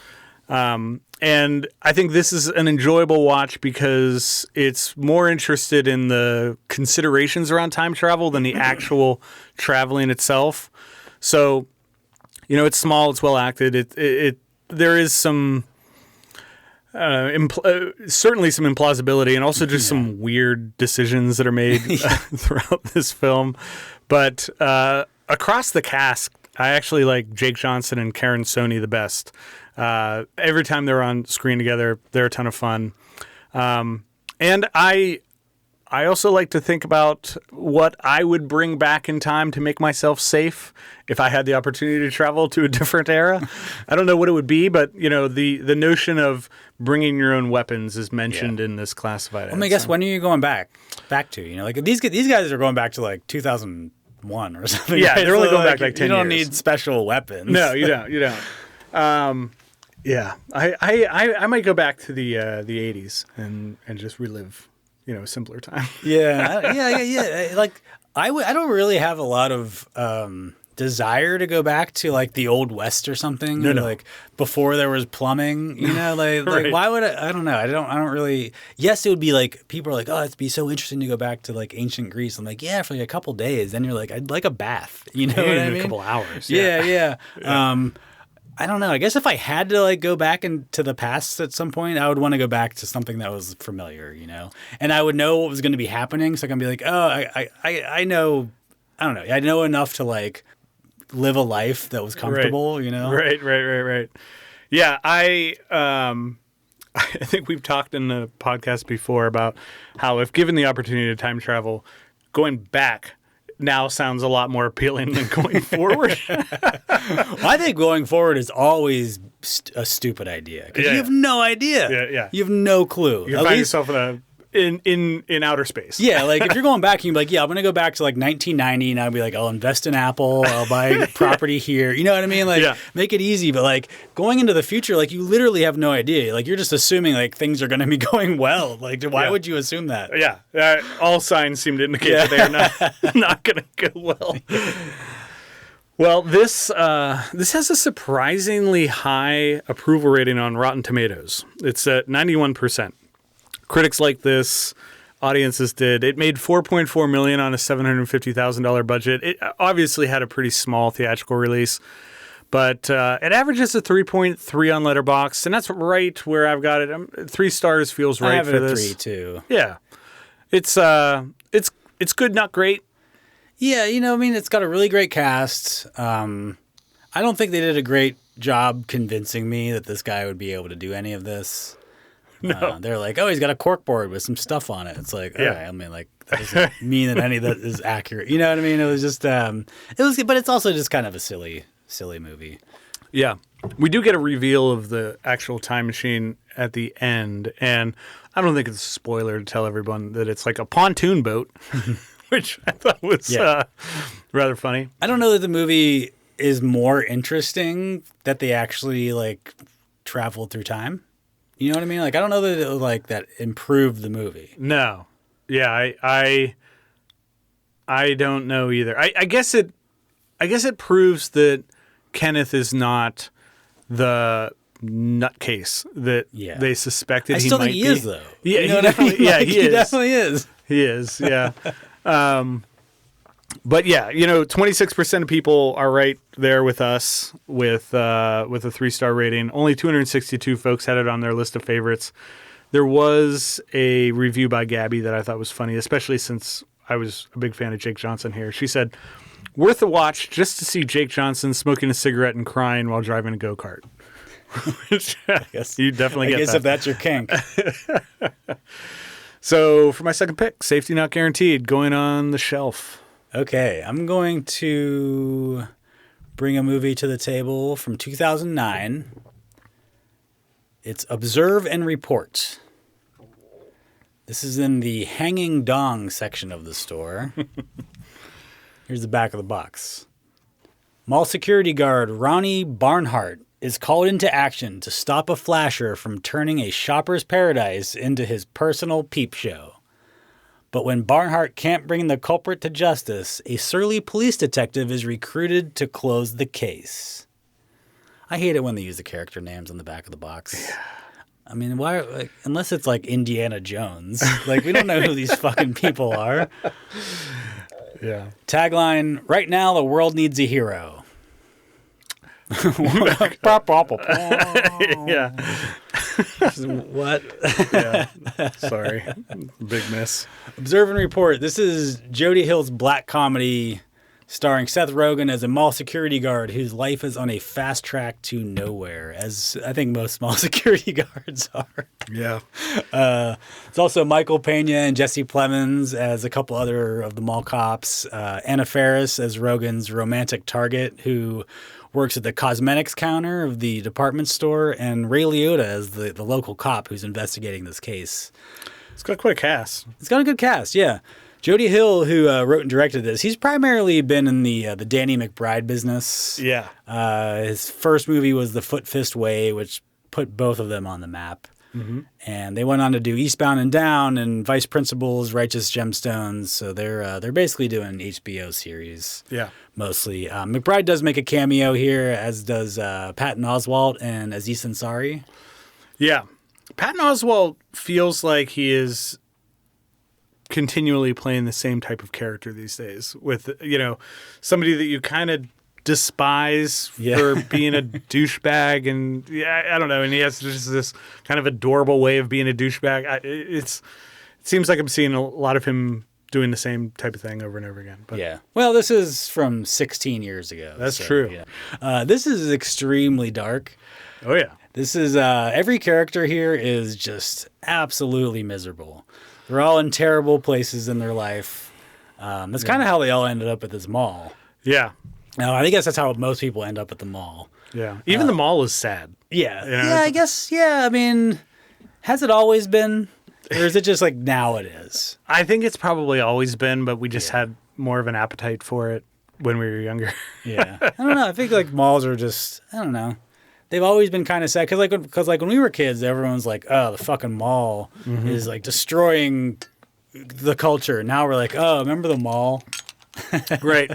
And I think this is an enjoyable watch because it's more interested in the considerations around time travel than the actual traveling itself. So, you know, it's small, it's well acted. There is some certainly some implausibility and also just some weird decisions that are made throughout this film. But across the cast, I actually like Jake Johnson and Karen Sony the best. Every time they're on screen together, they're a ton of fun. And I also like to think about what I would bring back in time to make myself safe if I had the opportunity to travel to a different era. I don't know what it would be, but you know, the notion of bringing your own weapons is mentioned in this classified. Well, I guess when are you going back to? You know, like these guys are going back to like 2001 or something. Yeah, right? they're only So, going back like 10 years. You don't years. need special weapons. No, you don't. You don't. Yeah, I might go back to the 80s and just relive, you know, a simpler time. Yeah. Like I don't really have a lot of desire to go back to like the old West or something. No. Like before there was plumbing, you know, like Right. why would I don't know. I don't really, yes, it would be like, people are like, oh, it'd be so interesting to go back to like ancient Greece. I'm like, yeah, for like a couple days. Then you're like, I'd like a bath, you know what I mean? A couple hours. Yeah. I don't know. I guess if I had to like go back into the past at some point, I would want to go back to something that was familiar, you know, and I would know what was going to be happening. So I can be like, oh, I know, I don't know. I know enough to like live a life that was comfortable, you know? Right. Yeah. I think we've talked in the podcast before about how if given the opportunity to time travel, going back now sounds a lot more appealing than going forward. I think going forward is always a stupid idea because you have no idea. Yeah. You have no clue. You find yourself in outer space. Yeah, like if you're going back and you're like, yeah, I'm going to go back to like 1990 and I'll be like, I'll invest in Apple, I'll buy property here. You know what I mean? Like make it easy. But like going into the future, like you literally have no idea. Like you're just assuming like things are going to be going well. Like why would you assume that? Yeah. All signs seem to indicate that they're not going to go well. Well, this has a surprisingly high approval rating on Rotten Tomatoes. It's at 91%. Critics like this, audiences did. It made $4.4 million on a $750,000 budget. It obviously had a pretty small theatrical release, but it averages a 3.3 on Letterboxd, and that's right where I've got it. 3 stars feels right for this. I have it at 3 too. Yeah, it's good, not great. Yeah, you know, I mean, it's got a really great cast. I don't think they did a great job convincing me that this guy would be able to do any of this. No. They're like, oh, he's got a corkboard with some stuff on it. It's like, all right, I mean, like, that doesn't mean that any of that is accurate. You know what I mean? It was just, but it's also just kind of a silly movie. Yeah. We do get a reveal of the actual time machine at the end, and I don't think it's a spoiler to tell everyone that it's like a pontoon boat, which I thought was rather funny. I don't know that the movie is more interesting that they actually, like, traveled through time. You know what I mean? Like, I don't know that it like that improved the movie. No. Yeah, I don't know either. I guess it proves that Kenneth is not the nutcase that they suspected he might be. I still think he is, though. Yeah, you know what I mean? Yeah, like, he definitely is. He is, yeah. But yeah, you know, 26% of people are right there with us with a 3-star rating. Only 262 folks had it on their list of favorites. There was a review by Gabby that I thought was funny, especially since I was a big fan of Jake Johnson here. She said, "Worth a watch just to see Jake Johnson smoking a cigarette and crying while driving a go-kart." Which I guess you definitely get that. I guess if that's your kink. So for my second pick, Safety Not Guaranteed, going on the shelf. Okay, I'm going to bring a movie to the table from 2009. It's Observe and Report. This is in the hanging dong section of the store. Here's the back of the box. Mall security guard Ronnie Barnhart is called into action to stop a flasher from turning a shopper's paradise into his personal peep show. But when Barnhart can't bring the culprit to justice, a surly police detective is recruited to close the case. I hate it when they use the character names on the back of the box. Yeah. I mean, why? Like, unless it's like Indiana Jones, like we don't know who these fucking people are. Yeah. Tagline: right now, the world needs a hero. Yeah. What? Yeah. Sorry. Big miss. Observe and Report. This is Jody Hill's black comedy starring Seth Rogen as a mall security guard whose life is on a fast track to nowhere, as I think most mall security guards are. Yeah. It's also Michael Pena and Jesse Plemons as a couple other of the mall cops. Anna Faris as Rogen's romantic target who works at the cosmetics counter of the department store, and Ray Liotta as the local cop who's investigating this case. It's got quite a cast. It's got a good cast, yeah. Jody Hill, who wrote and directed this, he's primarily been in the Danny McBride business. Yeah. His first movie was The Foot Fist Way, which put both of them on the map. And they went on to do Eastbound and Down and Vice Principals, Righteous Gemstones. So they're basically doing an HBO series. Yeah. Mostly. McBride does make a cameo here, as does Patton Oswalt and Aziz Ansari. Yeah. Patton Oswalt feels like he is continually playing the same type of character these days with, somebody that you kind of despise for being a douchebag. And I don't know. And he has just this kind of adorable way of being a douchebag. It seems like I'm seeing a lot of him doing the same type of thing over and over again. But yeah. Well, this is from 16 years ago. That's true. Yeah. This is extremely dark. Oh, yeah. This is every character here is just absolutely miserable. They're all in terrible places in their life. That's kind of how they all ended up at this mall. Yeah. Now, I guess that's how most people end up at the mall. Yeah. Even the mall is sad. Yeah. Yeah, I guess. Yeah. I mean, has it always been? Or is it just like now it is? I think it's probably always been, but we just had more of an appetite for it when we were younger. Yeah. I don't know. I think like malls are just, I don't know. They've always been kind of sad because when we were kids, everyone's like, oh, the fucking mall is like destroying the culture. Now we're like, oh, remember the mall? Right.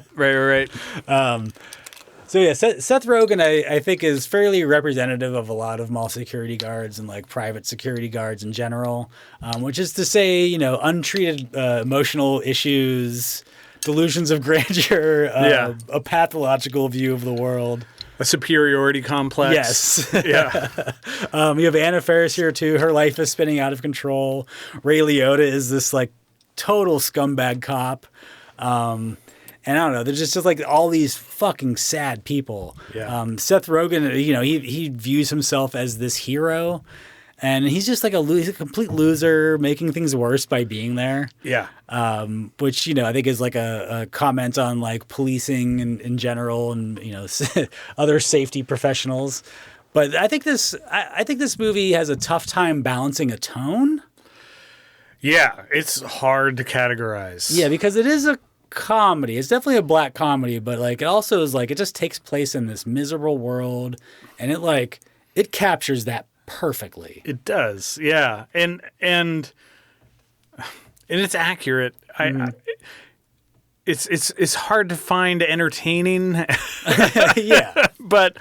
So yeah, Seth Rogen, I think, is fairly representative of a lot of mall security guards and like private security guards in general, which is to say, untreated emotional issues, delusions of grandeur, a pathological view of the world. A superiority complex. Yes. Yeah. You have Anna Faris here too. Her life is spinning out of control. Ray Liotta is this like total scumbag cop. And I don't know. There's just like all these fucking sad people. Yeah. Seth Rogen, he views himself as this hero, and he's just like he's a complete loser, making things worse by being there. Yeah. Which I think is like a comment on like policing in general, and other safety professionals. But I think this movie has a tough time balancing a tone. Yeah, it's hard to categorize. Yeah, because it is a comedy. It's definitely a black comedy, but like it also is like it just takes place in this miserable world, and it captures that perfectly. It does. Yeah. And it's accurate. It's hard to find entertaining. Yeah. But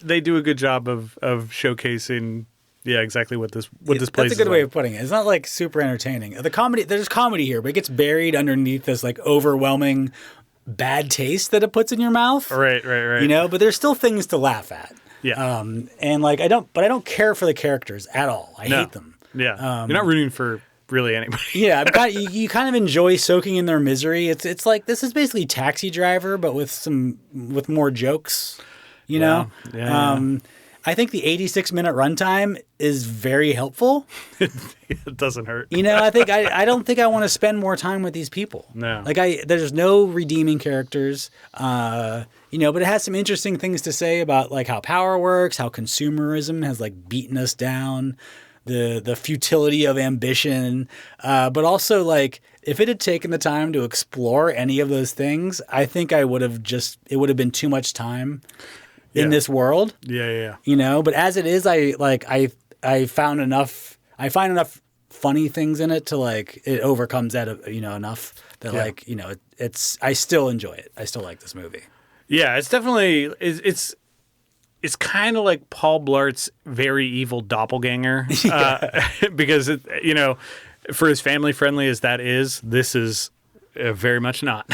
they do a good job of showcasing exactly what this place is. That's a good way of putting it. It's not like super entertaining. There's comedy here, but it gets buried underneath this like overwhelming bad taste that it puts in your mouth. Right. But there's still things to laugh at. Yeah. And like I don't care for the characters at all. I hate them. Yeah. You're not rooting for really anybody. Yeah, you kind of enjoy soaking in their misery. It's like this is basically Taxi Driver, but with more jokes. Yeah. I think the 86-minute runtime is very helpful. It doesn't hurt. I don't think I want to spend more time with these people. No. There's no redeeming characters. But it has some interesting things to say about like how power works, how consumerism has like beaten us down, the futility of ambition, but also like if it had taken the time to explore any of those things, I think it would have been too much time in this world. Yeah. But as it is, I find enough funny things in it to like it overcomes that enough that I still enjoy it. I still like this movie. Yeah, it's definitely it's kind of like Paul Blart's very evil doppelganger, because for as family friendly as that is, this is very much not.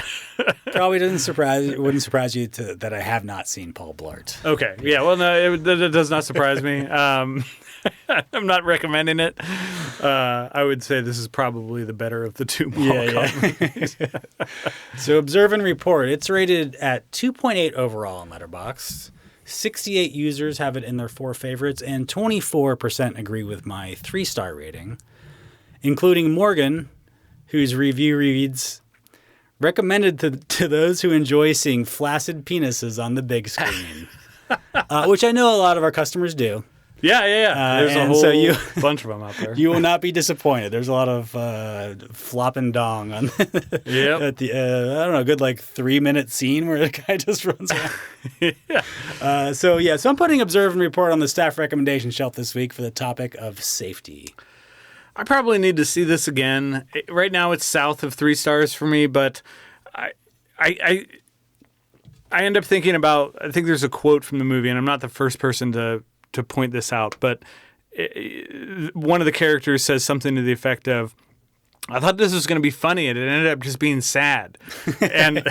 Probably wouldn't surprise you that I have not seen Paul Blart. Okay, yeah, well, no, it does not surprise me. I'm not recommending it. I would say this is probably the better of the two mall comedies. So Observe and Report, it's rated at 2.8 overall on Letterboxd. 68 users have it in their 4 favorites, and 24% agree with my 3-star rating, including Morgan, whose review reads, recommended to those who enjoy seeing flaccid penises on the big screen, which I know a lot of our customers do. Yeah. There's a and whole so you- bunch of them out there. You will not be disappointed. There's a lot of flopping dong on Yep. at the I don't know, good like 3-minute scene where the guy just runs around. So I'm putting Observe and Report on the staff recommendation shelf this week for the topic of safety. I probably need to see this again. Right now, it's south of 3 stars for me, but I end up thinking about. I think there's a quote from the movie, and I'm not the first person to point this out, but one of the characters says something to the effect of, "I thought this was going to be funny, and it ended up just being sad," and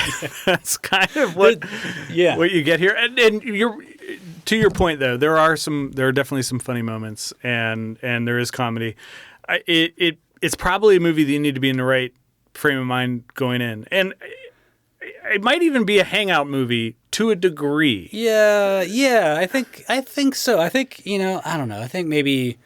that's kind of what you get here. And you're. To your point, though, there are definitely some funny moments, and there is comedy. It's probably a movie that you need to be in the right frame of mind going in, and it might even be a hangout movie to a degree. Yeah, I think so. I think, I don't know. I think maybe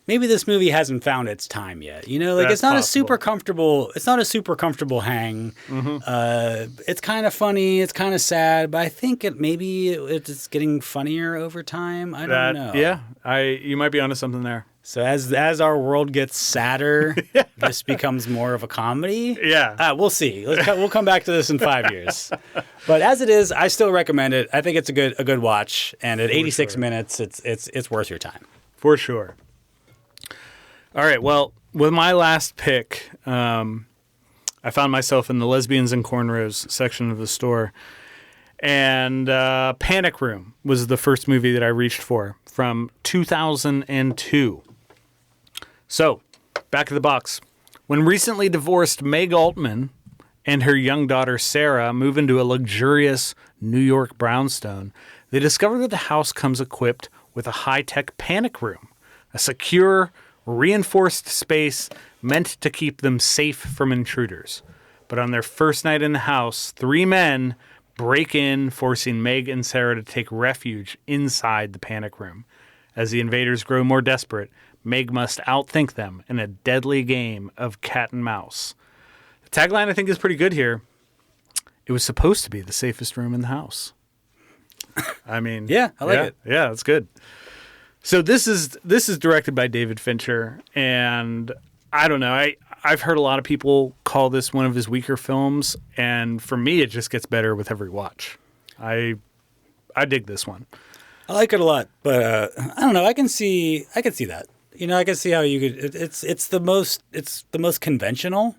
this movie hasn't found its time yet. Like That's it's not possible. it's not a super comfortable hang. Mm-hmm. It's kind of funny, it's kind of sad, but I think it's getting funnier over time. I don't know. Yeah, you might be onto something there. So as our world gets sadder, this becomes more of a comedy. Yeah. We'll see. We'll come back to this in 5 years. But as it is, I still recommend it. I think it's a good watch, and at 86 minutes, it's worth your time. For sure. All right. Well, with my last pick, I found myself in the lesbians and cornrows section of the store, and Panic Room was the first movie that I reached for from 2002. So, back of the box. When recently divorced Meg Altman and her young daughter Sarah move into a luxurious New York brownstone, they discover that the house comes equipped with a high-tech panic room, a secure, reinforced space meant to keep them safe from intruders. But on their first night in the house, 3 men break in, forcing Meg and Sarah to take refuge inside the panic room. As the invaders grow more desperate, Meg must outthink them in a deadly game of cat and mouse. The tagline, I think, is pretty good here. It was supposed to be the safest room in the house. I mean... Yeah, I like it. Yeah, that's good. So this is directed by David Fincher, and I don't know. I've heard a lot of people call this one of his weaker films, and for me, it just gets better with every watch. I dig this one. I like it a lot, but I don't know. I can see that. I can see how you could. It's the most conventional,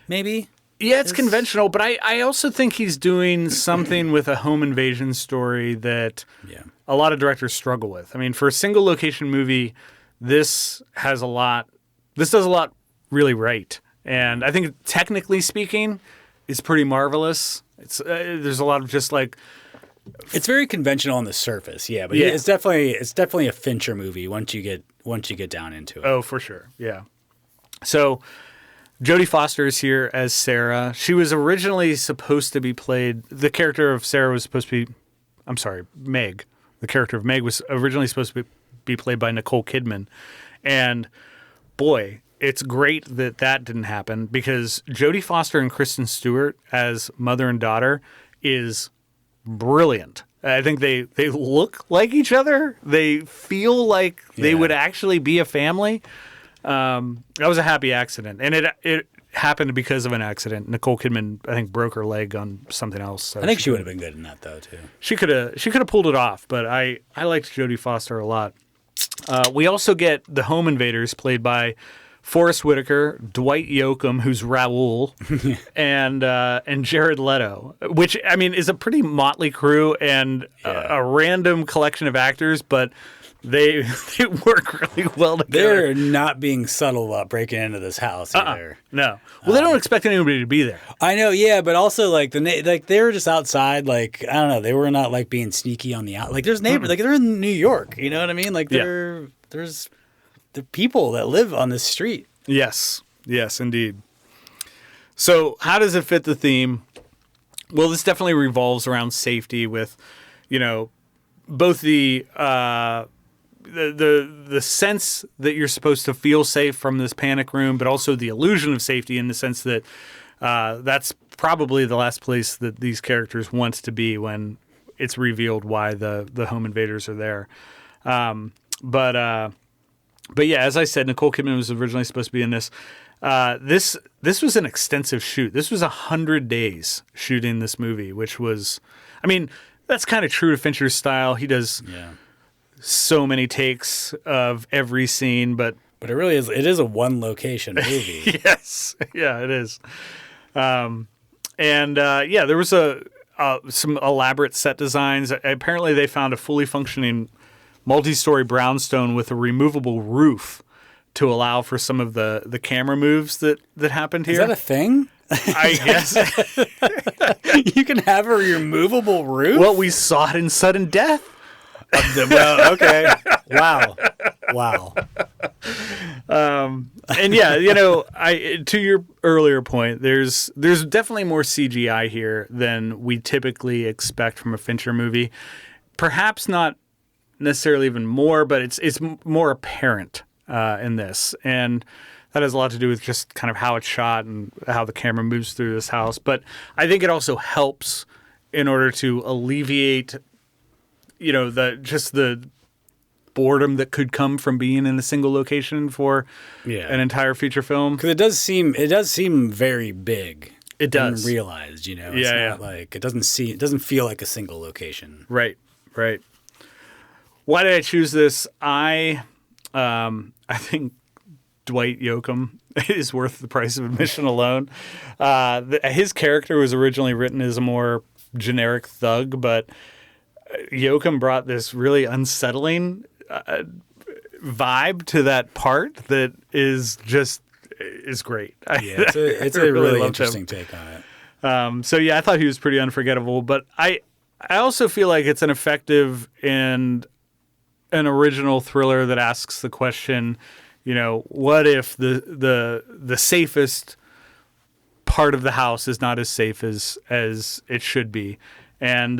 maybe. Yeah, it's conventional, but I also think he's doing something with a home invasion story that a lot of directors struggle with. I mean, for a single location movie, this does a lot really right. And I think technically speaking, it's pretty marvelous. There's a lot of just like... It's very conventional on the surface, but it's definitely a Fincher movie once you get down into it. Oh, for sure. Yeah. So Jodie Foster is here as Sarah. She was originally supposed to be played... The character of Sarah was supposed to be... I'm sorry, Meg. The character of Meg was originally supposed to be played by Nicole Kidman. And boy, it's great that didn't happen, because Jodie Foster and Kristen Stewart as mother and daughter is brilliant. I think they look like each other. They feel like they would actually be a family. That was a happy accident, and it happened because of an accident. Nicole Kidman, I think, broke her leg on something else. So I think she would have been good in that though too. She could have pulled it off, but I liked Jodie Foster a lot. We also get the home invaders played by Forrest Whitaker, Dwight Yoakam, who's Raoul, and Jared Leto, which, I mean, is a pretty motley crew and a random collection of actors, but they work really well together. They're not being subtle about breaking into this house either. No. Well, they don't expect anybody to be there. I know, but also like they were just outside. Like, I don't know, they were not like being sneaky on the out. Like, there's neighbors. Like, they're in New York. You know what I mean? Like, there's the people that live on this street. Yes, indeed. So, how does it fit the theme? Well, this definitely revolves around safety, with, both the sense that you're supposed to feel safe from this panic room, but also the illusion of safety in the sense that that's probably the last place that these characters want to be when it's revealed why the home invaders are there. But yeah, as I said, Nicole Kidman was originally supposed to be in this. This was an extensive shoot. This was 100 days shooting this movie, which was, I mean, that's kind of true to Fincher's style. He does so many takes of every scene, but it really is. It is a one location movie. Yes, yeah, it is. There was some elaborate set designs. Apparently, they found a fully functioning multi-story brownstone with a removable roof to allow for some of the camera moves that happened here. Is that a thing? I guess. You can have a removable roof? Well, we saw it in Sudden Death. Well, okay. Wow. And yeah, to your earlier point, there's definitely more CGI here than we typically expect from a Fincher movie. Perhaps not necessarily even more, but it's more apparent in this, and that has a lot to do with just kind of how it's shot and how the camera moves through this house. But I think it also helps in order to alleviate, the boredom that could come from being in a single location for an entire feature film. Because it does seem very big. It does. And realized, it's not like it doesn't feel like a single location. Right. Why did I choose this? I think Dwight Yoakam is worth the price of admission alone. His character was originally written as a more generic thug, but Yoakam brought this really unsettling vibe to that part that is great. Yeah, it's a really interesting take on it. So yeah, I thought he was pretty unforgettable, but I also feel like it's an effective and an original thriller that asks the question, what if the safest part of the house is not as safe as it should be? And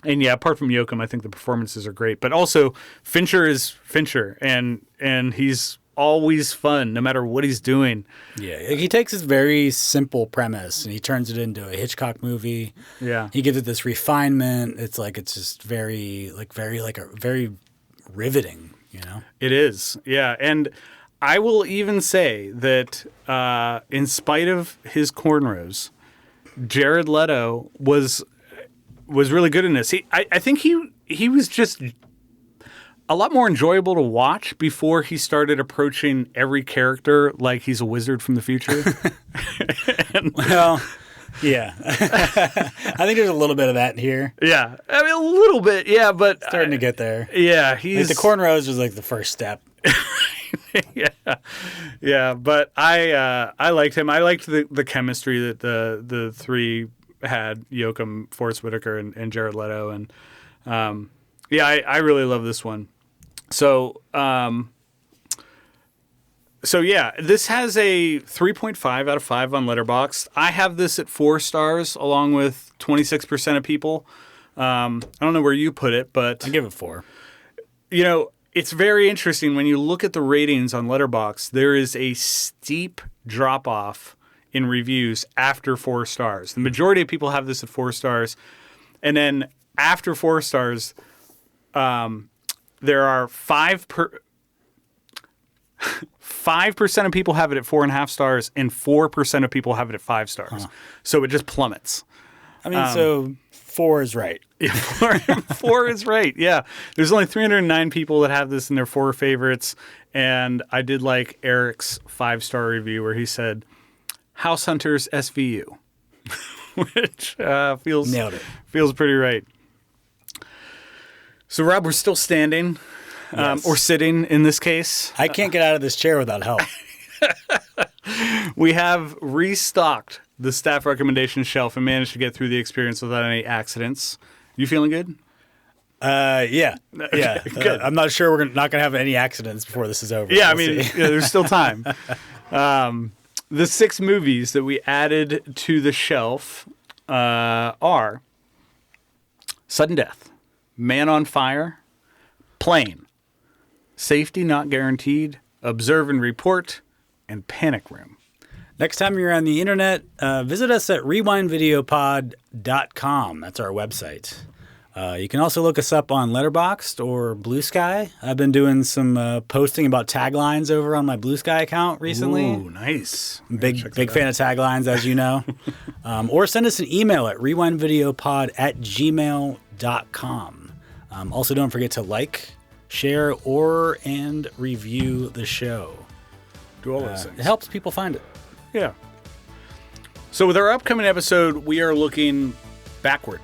yeah, apart from Yoakam, I think the performances are great. But also, Fincher is Fincher, and he's always fun, no matter what he's doing. Yeah, he takes this very simple premise and he turns it into a Hitchcock movie. Yeah, he gives it this refinement. It's just very riveting. It is. Yeah, and I will even say that in spite of his cornrows, Jared Leto was really good in this. I think he was just a lot more enjoyable to watch before he started approaching every character like he's a wizard from the future. Well, yeah. I think there's a little bit of that here. Yeah. I mean, a little bit, yeah, but... Starting to get there. Yeah, he's... the cornrows was the first step. Yeah, but I liked him. I liked the chemistry that the three had, Yoakam, Forrest Whitaker, and Jared Leto, and I really love this one. So yeah, this has a 3.5 out of 5 on Letterboxd. I have this at 4 stars, along with 26% of people. I don't know where you put it, but I give it 4. It's very interesting when you look at the ratings on Letterboxd. There is a steep drop off in reviews after 4 stars. The majority of people have this at 4 stars, and then after 4 stars, there are 5% of people have it at 4.5 stars, and 4% of people have it at 5 stars. So it just plummets. I mean, so 4 is right. Yeah, 4 is right. Yeah, there's only 309 people that have this in their 4 favorites, and I did like Eric's 5-star review where he said, "House Hunters SVU," which Nailed it. Feels pretty right. So, Rob, we're still standing, Yes. or sitting in this case. I can't get out of this chair without help. We have restocked the staff recommendation shelf and managed to get through the experience without any accidents. You feeling good? Yeah. Good. I'm not sure we're not going to have any accidents before this is over. Yeah, We'll see. there's still time. The 6 movies that we added to the shelf are Sudden Death, Man on Fire, Plane, Safety Not Guaranteed, Observe and Report, and Panic Room. Next time you're on the internet, visit us at rewindvideopod.com. That's our website. You can also look us up on Letterboxd or Blue Sky. I've been doing some posting about taglines over on my Blue Sky account recently. Ooh, nice. Big fan of taglines, as you know. Or send us an email at rewindvideopod@gmail.com. Also, don't forget to like, share, and review the show. Do all those things. It helps people find it. Yeah. So with our upcoming episode, we are looking backward.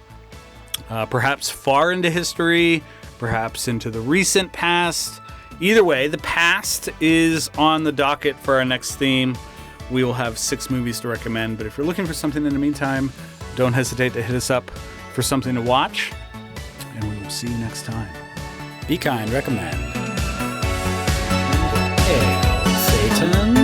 Perhaps far into history, perhaps into the recent past. Either way, the past is on the docket for our next theme. We will have 6 movies to recommend, but if you're looking for something in the meantime, don't hesitate to hit us up for something to watch, and we will see you next time. Be kind, recommend. Hail Satan.